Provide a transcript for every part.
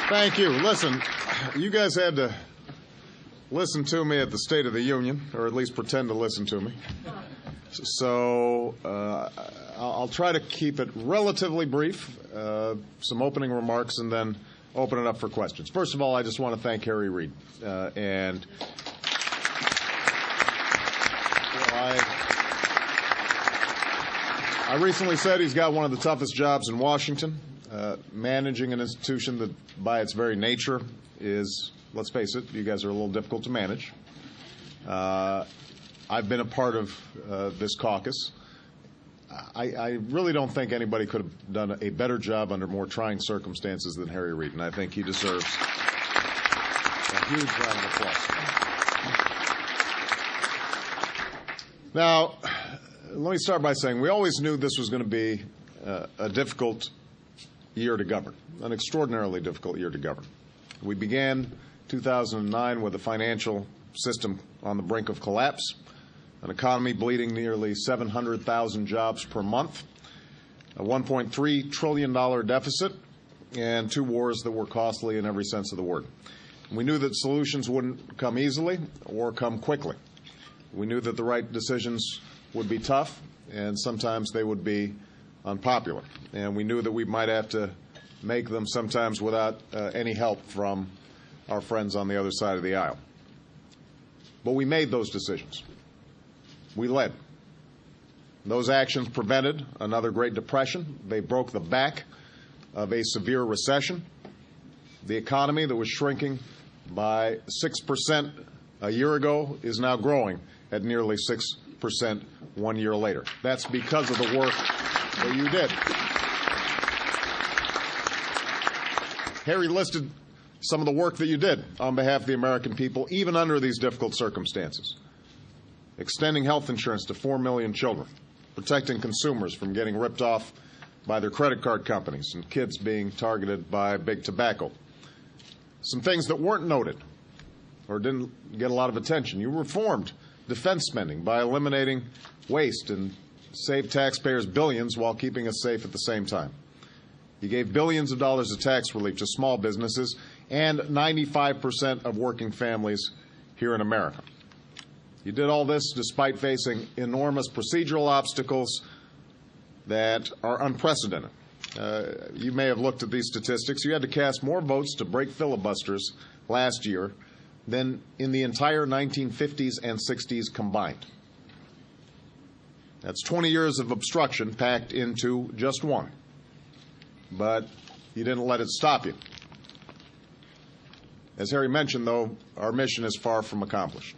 Thank you. Listen, you guys had to listen to me at the State of the Union, or at least pretend to listen to me. So I'll try to keep it relatively brief, some opening remarks, and then open it up for questions. First of all, I just want to thank Harry Reid. And I recently said he's got one of the toughest jobs in Washington. Managing an institution that, by its very nature, is, let's face it, you guys are a little difficult to manage. I've been a part of this caucus. I really don't think anybody could have done a better job under more trying circumstances than Harry Reid, and I think he deserves a huge round of applause. Now, let me start by saying we always knew this was going to be a difficult year to govern, an extraordinarily difficult year to govern. We began 2009 with a financial system on the brink of collapse, an economy bleeding nearly 700,000 jobs per month, a $1.3 trillion deficit, and two wars that were costly in every sense of the word. We knew that solutions wouldn't come easily or come quickly. We knew that the right decisions would be tough, and sometimes they would be unpopular. And we knew that we might have to make them sometimes without any help from our friends on the other side of the aisle. But we made those decisions. We led. Those actions prevented another Great Depression. They broke the back of a severe recession. The economy that was shrinking by 6% a year ago is now growing at nearly 6% 1 year later. That's because of the work that you did. Harry listed some of the work that you did on behalf of the American people, even under these difficult circumstances. Extending health insurance to 4 million children, protecting consumers from getting ripped off by their credit card companies, and kids being targeted by big tobacco. Some things that weren't noted or didn't get a lot of attention. You reformed defense spending by eliminating waste and saved taxpayers billions while keeping us safe at the same time. You gave billions of dollars of tax relief to small businesses and 95% of working families here in America. You did all this despite facing enormous procedural obstacles that are unprecedented. You may have looked at these statistics. You had to cast more votes to break filibusters last year than in the entire 1950s and 60s combined. That's 20 years of obstruction packed into just one. But you didn't let it stop you. As Harry mentioned, though, our mission is far from accomplished.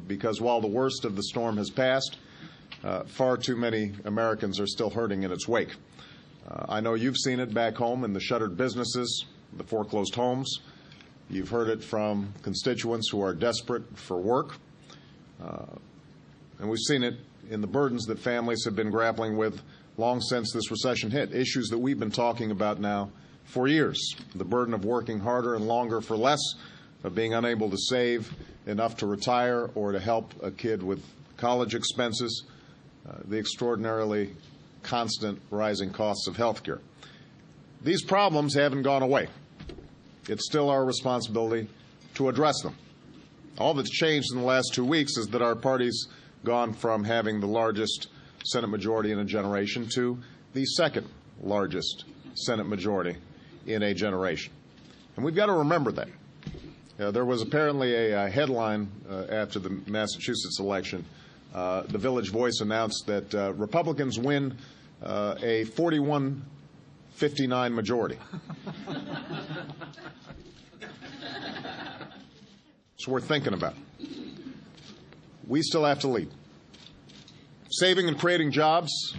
Because while the worst of the storm has passed, far too many Americans are still hurting in its wake. I know you've seen it back home in the shuttered businesses, the foreclosed homes. You've heard it from constituents who are desperate for work. And we've seen it in the burdens that families have been grappling with long since this recession hit, issues that we've been talking about now for years. The burden of working harder and longer for less, of being unable to save enough to retire or to help a kid with college expenses, the extraordinarily constant rising costs of health care. These problems haven't gone away. It's still our responsibility to address them. All that's changed in the last 2 weeks is that our party's gone from having the largest Senate majority in a generation to the second largest Senate majority in a generation. And we've got to remember that. There was apparently a headline after the Massachusetts election. The Village Voice announced that Republicans win a 41-59 majority. It's worth thinking about. We still have to lead. Saving and creating jobs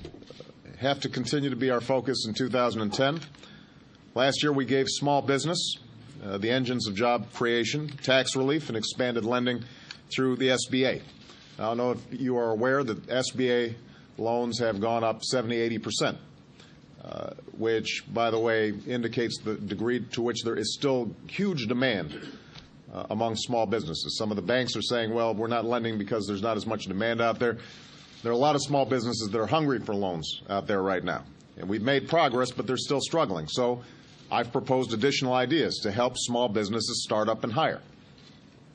have to continue to be our focus in 2010. Last year we gave small business the engines of job creation, tax relief, and expanded lending through the SBA. I don't know if you are aware that SBA loans have gone up 70–80%, which, by the way, indicates the degree to which there is still huge demand among small businesses. Some of the banks are saying, well, we're not lending because there's not as much demand out there. There are a lot of small businesses that are hungry for loans out there right now. And we've made progress, but they're still struggling. So I've proposed additional ideas to help small businesses start up and hire,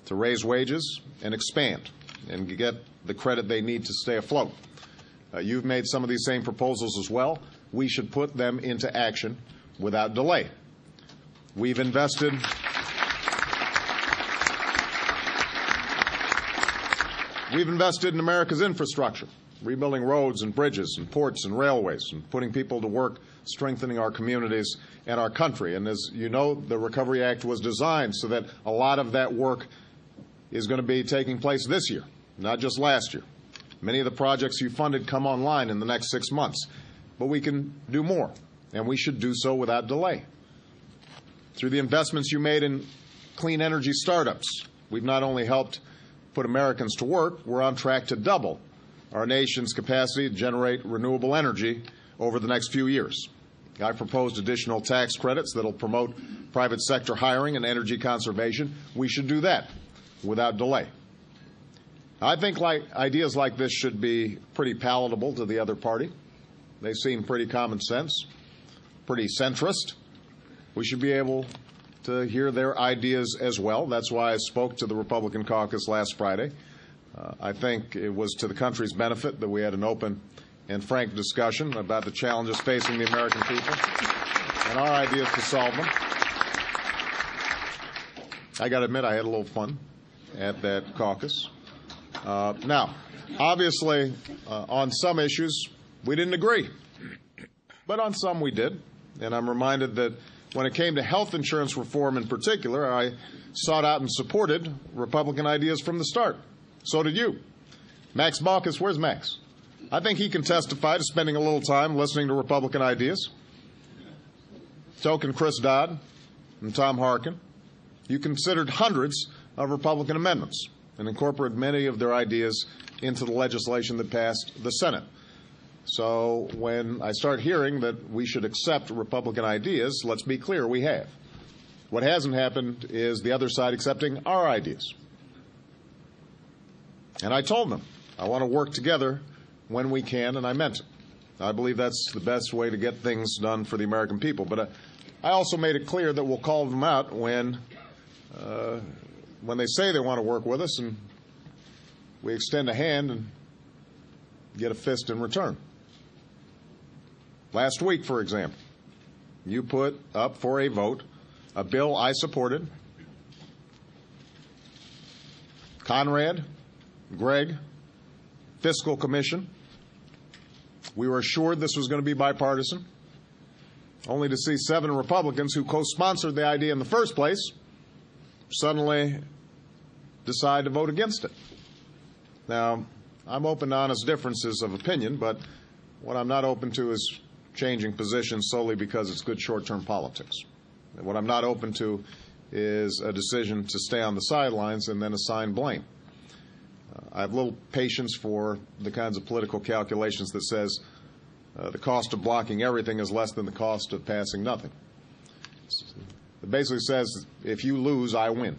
to raise wages and expand and get the credit they need to stay afloat. You've made some of these same proposals as well. We should put them into action without delay. We've invested in America's infrastructure, rebuilding roads and bridges and ports and railways and putting people to work, strengthening our communities and our country. And as you know, the Recovery Act was designed so that a lot of that work is going to be taking place this year, not just last year. Many of the projects you funded come online in the next 6 months, but we can do more, and we should do so without delay. Through the investments you made in clean energy startups, we've not only helped put Americans to work, we're on track to double our nation's capacity to generate renewable energy over the next few years. I proposed additional tax credits that will promote private sector hiring and energy conservation. We should do that without delay. I think ideas like this should be pretty palatable to the other party. They seem pretty common sense, pretty centrist. We should be able to hear their ideas as well. That's why I spoke to the Republican caucus last Friday. I think it was to the country's benefit that we had an open and frank discussion about the challenges facing the American people and our ideas to solve them. I got to admit, I had a little fun at that caucus. Now, obviously, on some issues, we didn't agree. But on some, we did. And I'm reminded that when it came to health insurance reform in particular, I sought out and supported Republican ideas from the start. So did you. Max Baucus, where's Max? I think he can testify to spending a little time listening to Republican ideas. Token Chris Dodd and Tom Harkin. You considered hundreds of Republican amendments and incorporated many of their ideas into the legislation that passed the Senate. So when I start hearing that we should accept Republican ideas, let's be clear, we have. What hasn't happened is the other side accepting our ideas. And I told them, I want to work together when we can, and I meant it. I believe that's the best way to get things done for the American people. But I also made it clear that we'll call them out when they say they want to work with us, and we extend a hand and get a fist in return. Last week, for example, you put up for a vote a bill I supported. Conrad, Gregg, Fiscal Commission. We were assured this was going to be bipartisan, only to see 7 Republicans who co-sponsored the idea in the first place suddenly decide to vote against it. Now, I'm open to honest differences of opinion, but what I'm not open to is changing positions solely because it's good short-term politics. And what I'm not open to is a decision to stay on the sidelines and then assign blame. I have little patience for the kinds of political calculations that says the cost of blocking everything is less than the cost of passing nothing. It basically says if you lose, I win.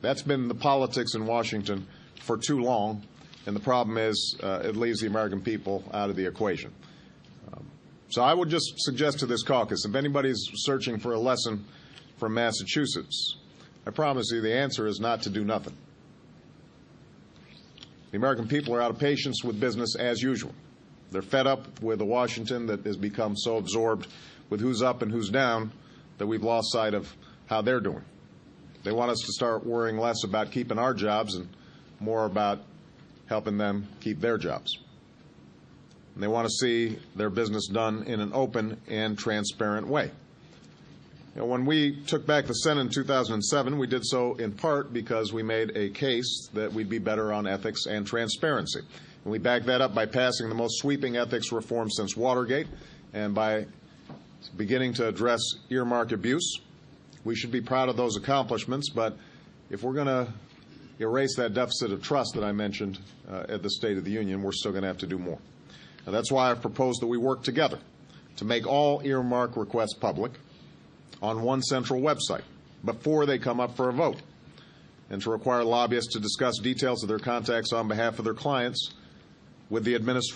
That's been the politics in Washington for too long, and the problem is it leaves the American people out of the equation. So I would just suggest to this caucus, if anybody's searching for a lesson from Massachusetts, I promise you the answer is not to do nothing. The American people are out of patience with business as usual. They're fed up with a Washington that has become so absorbed with who's up and who's down that we've lost sight of how they're doing. They want us to start worrying less about keeping our jobs and more about helping them keep their jobs. And they want to see their business done in an open and transparent way. You know, when we took back the Senate in 2007, we did so in part because we made a case that we'd be better on ethics and transparency. And we backed that up by passing the most sweeping ethics reform since Watergate and by beginning to address earmark abuse. We should be proud of those accomplishments, but if we're going to erase that deficit of trust that I mentioned at the State of the Union, we're still going to have to do more. Now, that's why I've proposed that we work together to make all earmark requests public on one central website before they come up for a vote, and to require lobbyists to discuss details of their contacts on behalf of their clients with the administration